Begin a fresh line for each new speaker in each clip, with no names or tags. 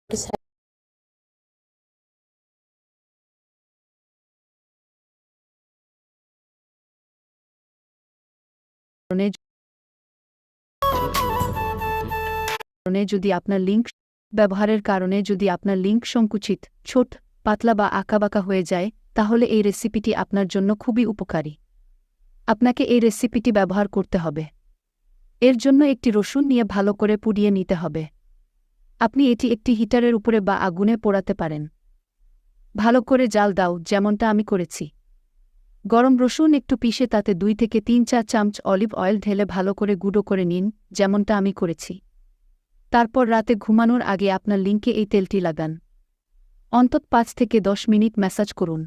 যদি আপনার লিঙ্ক ব্যবহারের কারণে যদি আপনার লিঙ্ক সংকুচিত, ছোট, পাতলা বা আঁকাবাঁকা হয়ে যায়, তাহলে এই রেসিপিটি আপনার জন্য খুবই উপকারী। আপনাকে এই রেসিপিটি ব্যবহার করতে হবে। এর জন্য একটি রসুন নিয়ে ভালো করে পুড়িয়ে নিতে হবে। আপনি এটি একটি হিটারের উপরে বা আগুনে পোড়াতে পারেন। ভালো করে জাল দাও, যেমনটা আমি করেছি। গরম রসুন একটু পিষে তাতে 2 থেকে 3 চামচ অলিভ অয়েল ঢেলে ভালো করে গুঁড়ো করে নিন, যেমনটা আমি করেছি। তারপর রাতে ঘুমানোর আগে আপনার লিঙ্কে এই তেলটি লাগান। অন্তত 5 থেকে 10 মিনিট ম্যাসাজ করুন।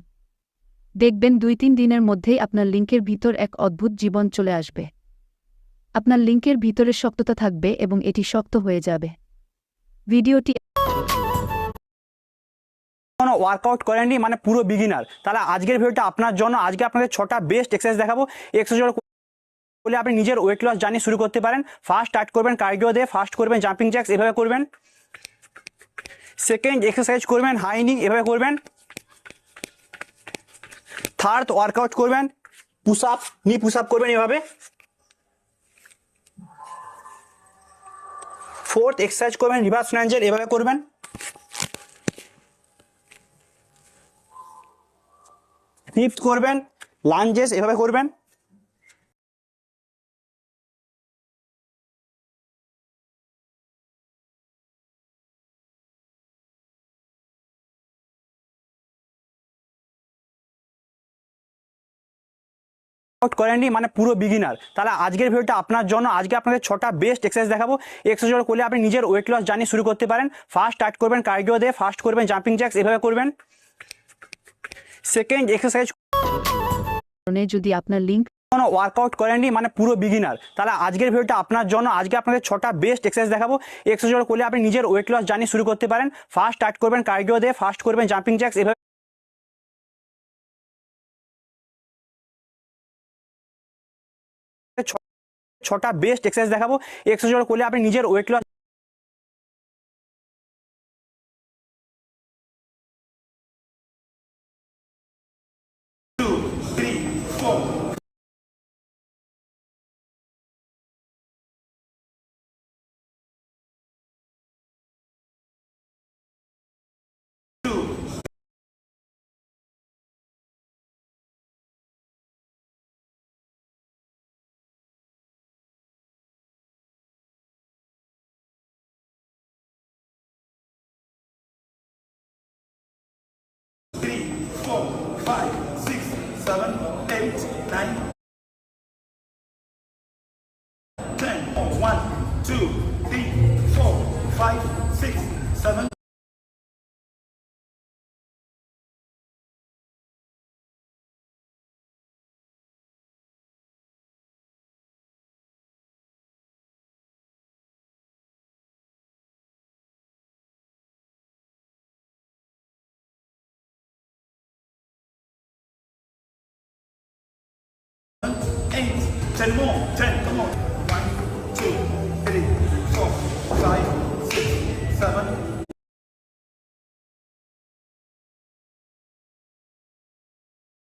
দেখবেন 2-3 দিনের মধ্যেই আপনার লিঙ্কের ভিতর এক অদ্ভুত জীবন চলে আসবে। আপনার লিঙ্কের ভিতরে শক্ততা থাকবে এবং এটি শক্ত হয়ে যাবে। ভিডিওটি
কোনো ওয়ার্কআউট করেননি, মানে পুরো বিগিনার, তাহলে আজকের ভিডিওটা আপনার জন্য। আজকে আপনাদের 6টা বেস্ট এক্সারসাইজ দেখাবো। এক্সারসাইজ বলে আপনি নিজের ওয়েট লস জার্নি শুরু করতে পারেন। ফার্স্ট স্টার্ট করবেন কার্ডিও দিয়ে, ফার্স্ট করবেন জাম্পিং জ্যাক্স, এভাবে করবেন। সেকেন্ড এক্সারসাইজ করবেন হাই নি, এভাবে করবেন। থার্ড ওয়ার্কআউট করবেন পুশ আপ, নি পুশ আপ করবেন এভাবে। ফোর্থ এক্সারসাইজ করবেন রিভার্স লাঞ্জের, এভাবে করবেন। ফিফথ করবেন লাঞ্জেস, এভাবে করবেন। করেননি, মানে পুরো বিগিনার, তাহলে আজকের ভিডিওটা আপনার জন্য। আজকে আপনাদের 6টা বেস্ট এক্সারসাইজ দেখাবো। এক্সারসাইজ করলে আপনি নিজের ওয়েট লস জার্নি শুরু করতে পারেন। ফার্স্ট স্টার্ট করবেন কার্ডিও দিয়ে, ফার্স্ট করবেন জাম্পিং জ্যাক্স, এভাবে করবেন। সেকেন্ড এক্সারসাইজ
যদি আপনার লিঙ্ক
কোনো ওয়ার্কআউট করেননি, মানে পুরো বিগিনার, তাহলে আজকের ভিডিওটা আপনার জন্য। আজকে আপনাদের 6টা বেস্ট এক্সারসাইজ দেখাবো। এক্সারসাইজ করলে আপনি নিজের ওয়েট লস জার্নি শুরু করতে পারেন। ফার্স্ট স্টার্ট করবেন কার্ডিও দিয়ে, ফার্স্ট করবেন জাম্পিং জ্যাক্স, এভাবে 6টা বেস্ট এক্সারসাইজ দেখাবো। এক্সারসাইজ করলে আপনি নিজের weight loss
Eight, 10 more, 10, come on. 1, 2, 3, 4, 5, 6, 7,